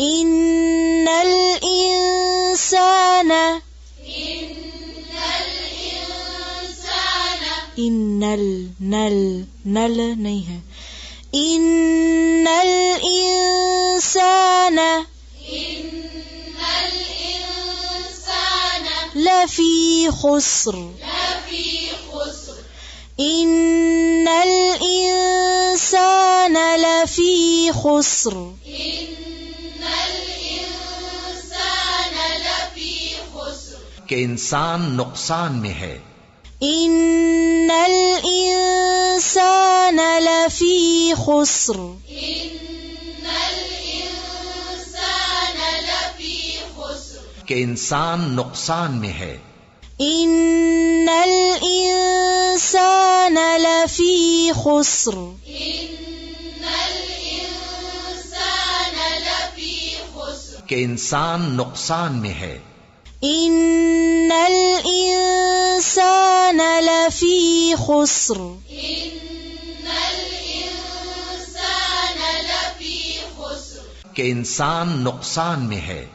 إن الإنسان نل نہیں ہے. إن الإنسان لفی خسر. إن الإنسان لفی خسر. کہ انسان نقصان میں ہے. إن الإنسان لفی خسر. کہ انسان نقصان میں ہے. إن الإنسان لفی خسر. کہ انسان نقصان میں ہے. إن الإنسان لفی خسر. کہ انسان نقصان میں ہے.